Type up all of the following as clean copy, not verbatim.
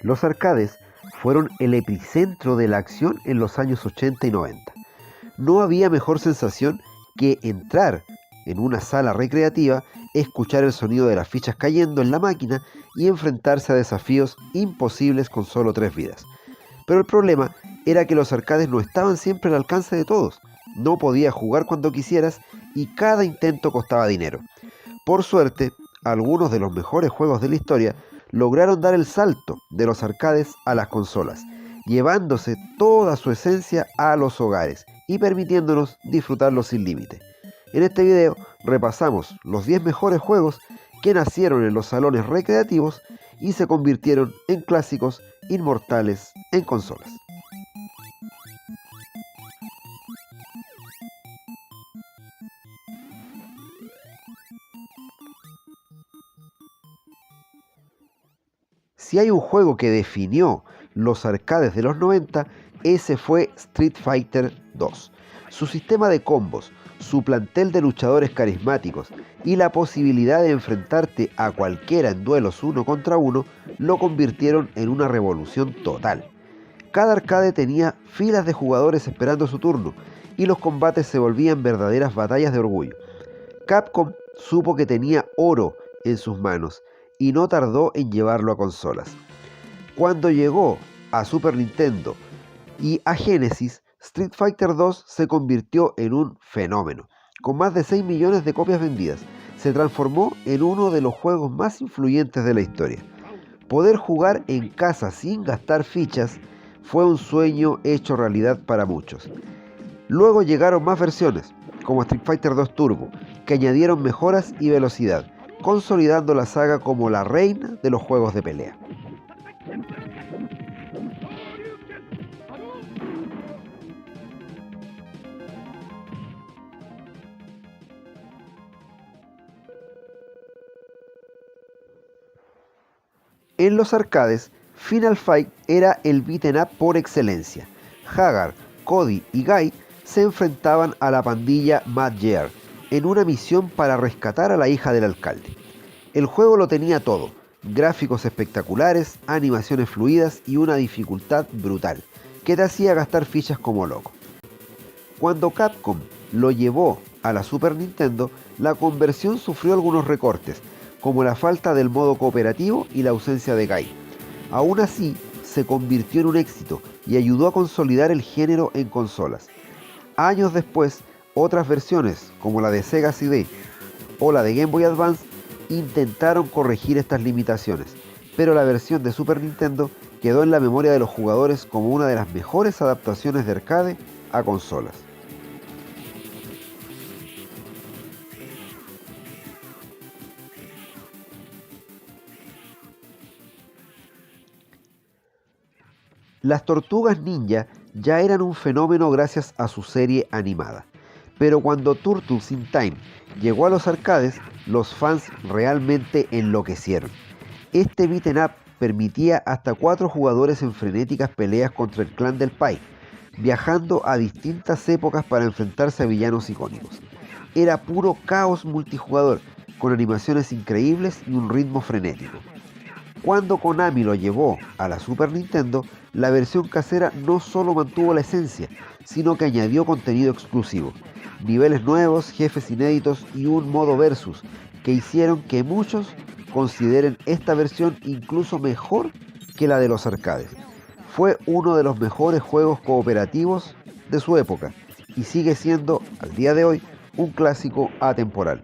Los arcades fueron el epicentro de la acción en los años 80 y 90. No había mejor sensación que entrar en una sala recreativa, escuchar el sonido de las fichas cayendo en la máquina y enfrentarse a desafíos imposibles con solo 3 vidas. Pero el problema era que los arcades no estaban siempre al alcance de todos. No podías jugar cuando quisieras y cada intento costaba dinero. Por suerte, algunos de los mejores juegos de la historia lograron dar el salto de los arcades a las consolas, llevándose toda su esencia a los hogares y permitiéndonos disfrutarlos sin límite. En este video repasamos los 10 mejores juegos que nacieron en los salones recreativos y se convirtieron en clásicos inmortales en consolas. Si hay un juego que definió los arcades de los 90, ese fue Street Fighter 2. Su sistema de combos, su plantel de luchadores carismáticos y la posibilidad de enfrentarte a cualquiera en duelos 1 contra 1 lo convirtieron en una revolución total. Cada arcade tenía filas de jugadores esperando su turno y los combates se volvían verdaderas batallas de orgullo. Capcom supo que tenía oro en sus manos y no tardó en llevarlo a consolas. Cuando llegó a Super Nintendo y a Genesis, Street Fighter 2 se convirtió en un fenómeno. Con más de 6 millones de copias vendidas, se transformó en uno de los juegos más influyentes de la historia. Poder jugar en casa sin gastar fichas fue un sueño hecho realidad para muchos. Luego llegaron más versiones, como Street Fighter 2 Turbo, que añadieron mejoras y velocidad, consolidando la saga como la reina de los juegos de pelea. En los arcades, Final Fight era el beat'em up por excelencia. Hagar, Cody y Guy se enfrentaban a la pandilla Mad Gear en una misión para rescatar a la hija del alcalde. El juego lo tenía todo: gráficos espectaculares, animaciones fluidas y una dificultad brutal, que te hacía gastar fichas como loco. Cuando Capcom lo llevó a la Super Nintendo, la conversión sufrió algunos recortes, como la falta del modo cooperativo y la ausencia de Guy. Aún así, se convirtió en un éxito y ayudó a consolidar el género en consolas. Años después, otras versiones, como la de Sega CD o la de Game Boy Advance, intentaron corregir estas limitaciones, pero la versión de Super Nintendo quedó en la memoria de los jugadores como una de las mejores adaptaciones de arcade a consolas. Las Tortugas Ninja ya eran un fenómeno gracias a su serie animada, pero cuando Turtles in Time llegó a los arcades, los fans realmente enloquecieron. Este beat'em up permitía hasta 4 jugadores en frenéticas peleas contra el clan del Pai, viajando a distintas épocas para enfrentarse a villanos icónicos. Era puro caos multijugador, con animaciones increíbles y un ritmo frenético. Cuando Konami lo llevó a la Super Nintendo, la versión casera no solo mantuvo la esencia, sino que añadió contenido exclusivo, niveles nuevos, jefes inéditos y un modo versus, que hicieron que muchos consideren esta versión incluso mejor que la de los arcades. Fue uno de los mejores juegos cooperativos de su época y sigue siendo, al día de hoy, un clásico atemporal.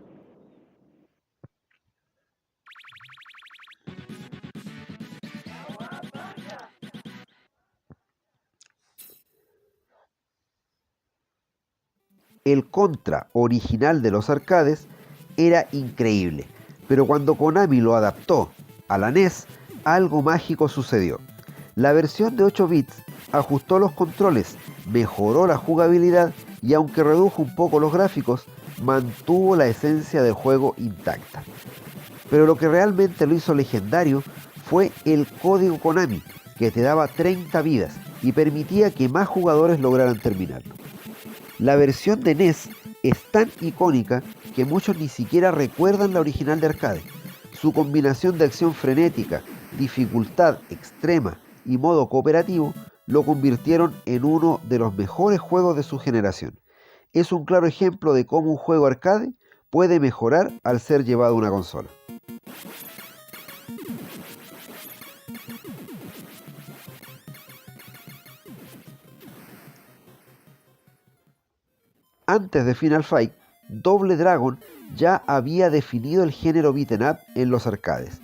El Contra original de los arcades era increíble, pero cuando Konami lo adaptó a la NES, algo mágico sucedió. La versión de 8 bits ajustó los controles, mejoró la jugabilidad y aunque redujo un poco los gráficos, mantuvo la esencia del juego intacta. Pero lo que realmente lo hizo legendario fue el código Konami, que te daba 30 vidas y permitía que más jugadores lograran terminarlo. La versión de NES es tan icónica que muchos ni siquiera recuerdan la original de arcade. Su combinación de acción frenética, dificultad extrema y modo cooperativo lo convirtieron en uno de los mejores juegos de su generación. Es un claro ejemplo de cómo un juego arcade puede mejorar al ser llevado a una consola. Antes de Final Fight, Double Dragon ya había definido el género beat'em up en los arcades.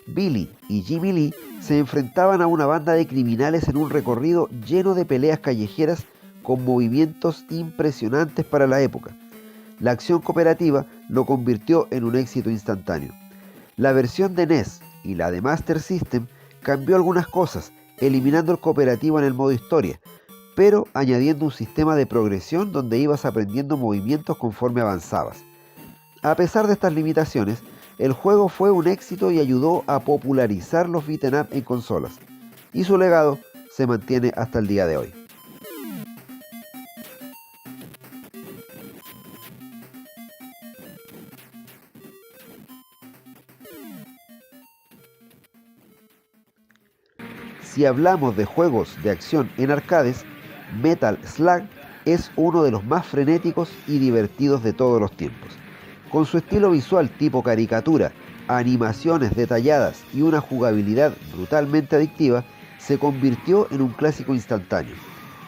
Billy y Jimmy Lee se enfrentaban a una banda de criminales en un recorrido lleno de peleas callejeras con movimientos impresionantes para la época. La acción cooperativa lo convirtió en un éxito instantáneo. La versión de NES y la de Master System cambió algunas cosas, eliminando el cooperativo en el modo historia, pero añadiendo un sistema de progresión donde ibas aprendiendo movimientos conforme avanzabas. A pesar de estas limitaciones, el juego fue un éxito y ayudó a popularizar los beat'em up en consolas, y su legado se mantiene hasta el día de hoy. Si hablamos de juegos de acción en arcades, Metal Slug es uno de los más frenéticos y divertidos de todos los tiempos. Con su estilo visual tipo caricatura, animaciones detalladas y una jugabilidad brutalmente adictiva, se convirtió en un clásico instantáneo.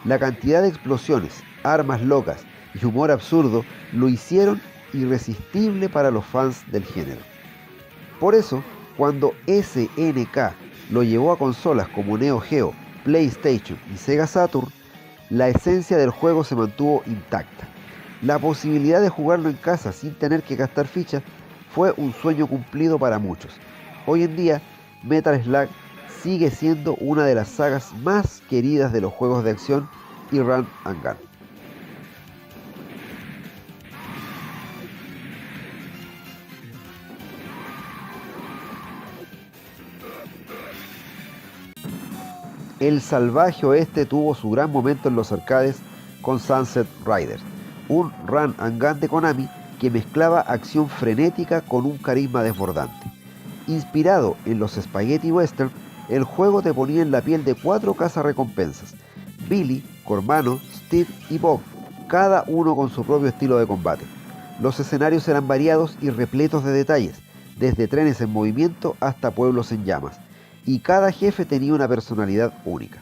La cantidad de explosiones, armas locas y humor absurdo lo hicieron irresistible para los fans del género. Por eso, cuando SNK lo llevó a consolas como Neo Geo, PlayStation y Sega Saturn, la esencia del juego se mantuvo intacta. La posibilidad de jugarlo en casa sin tener que gastar fichas fue un sueño cumplido para muchos. Hoy en día, Metal Slug sigue siendo una de las sagas más queridas de los juegos de acción y run and gun. El salvaje oeste tuvo su gran momento en los arcades con Sunset Riders, un run and gun de Konami que mezclaba acción frenética con un carisma desbordante. Inspirado en los Spaghetti Western, el juego te ponía en la piel de 4 cazarrecompensas: Billy, Cormano, Steve y Bob, cada uno con su propio estilo de combate. Los escenarios eran variados y repletos de detalles, desde trenes en movimiento hasta pueblos en llamas, y cada jefe tenía una personalidad única.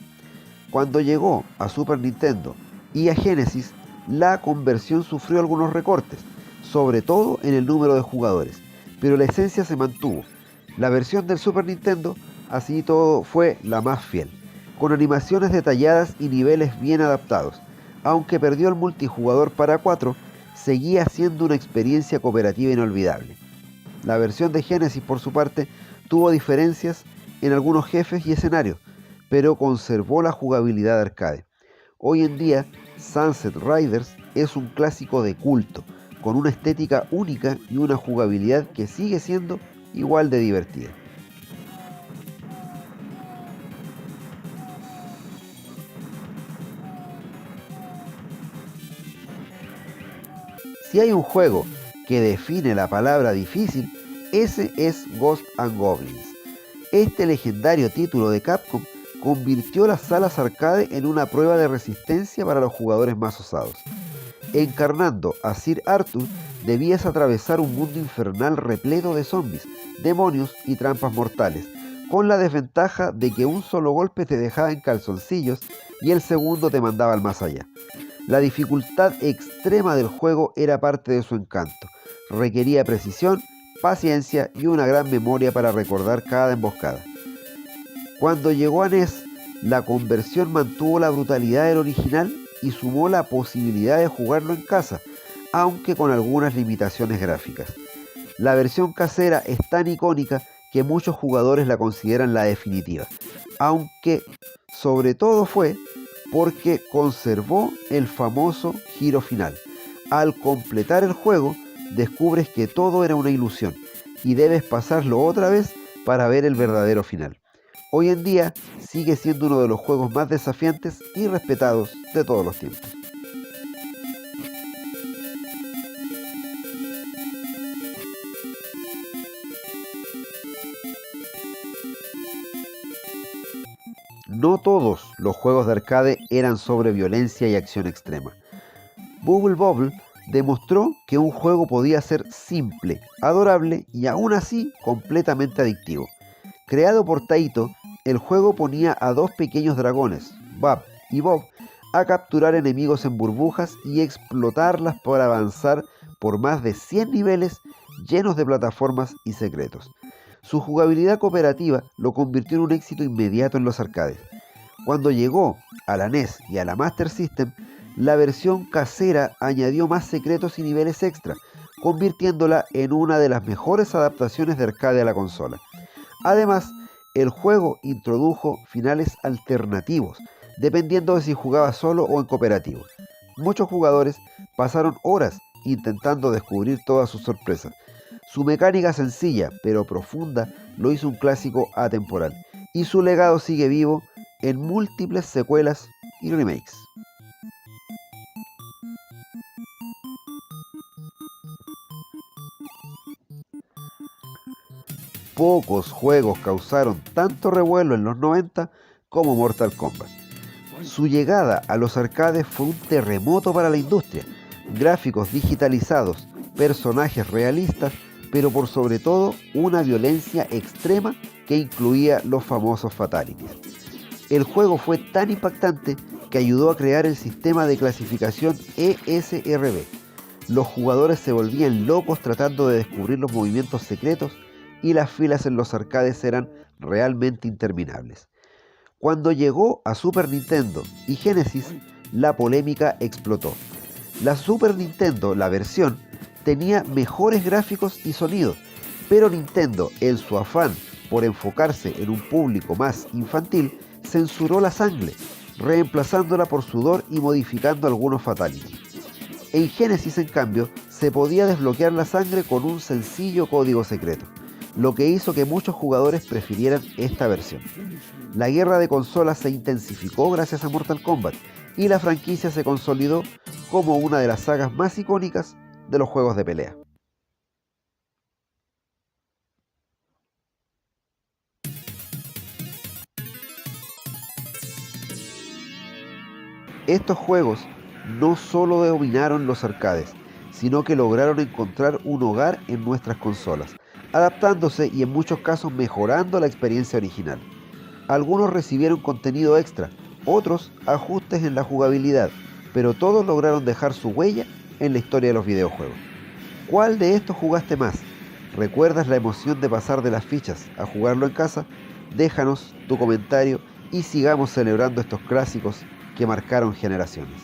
Cuando llegó a Super Nintendo y a Genesis, la conversión sufrió algunos recortes, sobre todo en el número de jugadores, pero la esencia se mantuvo. La versión del Super Nintendo, así todo, fue la más fiel, con animaciones detalladas y niveles bien adaptados. Aunque perdió el multijugador para 4, seguía siendo una experiencia cooperativa inolvidable. La versión de Genesis, por su parte, tuvo diferencias en algunos jefes y escenarios, pero conservó la jugabilidad arcade. Hoy en día, Sunset Riders es un clásico de culto, con una estética única y una jugabilidad que sigue siendo igual de divertida. Si hay un juego que define la palabra difícil, ese es Ghosts and Goblins. Este legendario título de Capcom convirtió las salas arcade en una prueba de resistencia para los jugadores más osados. Encarnando a Sir Arthur, debías atravesar un mundo infernal repleto de zombies, demonios y trampas mortales, con la desventaja de que un solo golpe te dejaba en calzoncillos y el segundo te mandaba al más allá. La dificultad extrema del juego era parte de su encanto. Requería precisión, paciencia y una gran memoria para recordar cada emboscada. Cuando llegó a NES, la conversión mantuvo la brutalidad del original y sumó la posibilidad de jugarlo en casa, aunque con algunas limitaciones gráficas. La versión casera es tan icónica que muchos jugadores la consideran la definitiva, aunque sobre todo fue porque conservó el famoso giro final. Al completar el juego, descubres que todo era una ilusión y debes pasarlo otra vez para ver el verdadero final. Hoy en día sigue siendo uno de los juegos más desafiantes y respetados de todos los tiempos. no todos los juegos de arcade eran sobre violencia y acción extrema. Bubble Bobble demostró que un juego podía ser simple, adorable y aún así completamente adictivo. Creado por Taito, el juego ponía a dos pequeños dragones, Bab y Bob, a capturar enemigos en burbujas y explotarlas para avanzar por más de 100 niveles llenos de plataformas y secretos. Su jugabilidad cooperativa lo convirtió en un éxito inmediato en los arcades. Cuando llegó a la NES y a la Master System, la versión casera añadió más secretos y niveles extra, convirtiéndola en una de las mejores adaptaciones de arcade a la consola. Además, el juego introdujo finales alternativos, dependiendo de si jugaba solo o en cooperativo. Muchos jugadores pasaron horas intentando descubrir todas sus sorpresas. Su mecánica sencilla pero profunda lo hizo un clásico atemporal, y su legado sigue vivo en múltiples secuelas y remakes. Pocos juegos causaron tanto revuelo en los 90 como Mortal Kombat. Su llegada a los arcades fue un terremoto para la industria. Gráficos digitalizados, personajes realistas, pero por sobre todo una violencia extrema que incluía los famosos fatalities. El juego fue tan impactante que ayudó a crear el sistema de clasificación ESRB. Los jugadores se volvían locos tratando de descubrir los movimientos secretos y las filas en los arcades eran realmente interminables. Cuando llegó a Super Nintendo y Genesis, la polémica explotó. La Super Nintendo, la versión, tenía mejores gráficos y sonido, pero Nintendo, en su afán por enfocarse en un público más infantil, censuró la sangre, reemplazándola por sudor y modificando algunos fatalities. En Genesis, en cambio, se podía desbloquear la sangre con un sencillo código secreto, lo que hizo que muchos jugadores prefirieran esta versión. La guerra de consolas se intensificó gracias a Mortal Kombat y la franquicia se consolidó como una de las sagas más icónicas de los juegos de pelea. Estos juegos no solo dominaron los arcades, sino que lograron encontrar un hogar en nuestras consolas, adaptándose y en muchos casos mejorando la experiencia original. Algunos recibieron contenido extra, otros ajustes en la jugabilidad, pero todos lograron dejar su huella en la historia de los videojuegos. ¿Cuál de estos jugaste más? ¿Recuerdas la emoción de pasar de las fichas a jugarlo en casa? Déjanos tu comentario y sigamos celebrando estos clásicos que marcaron generaciones.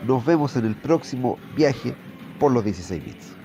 Nos vemos en el próximo viaje por los 16 bits.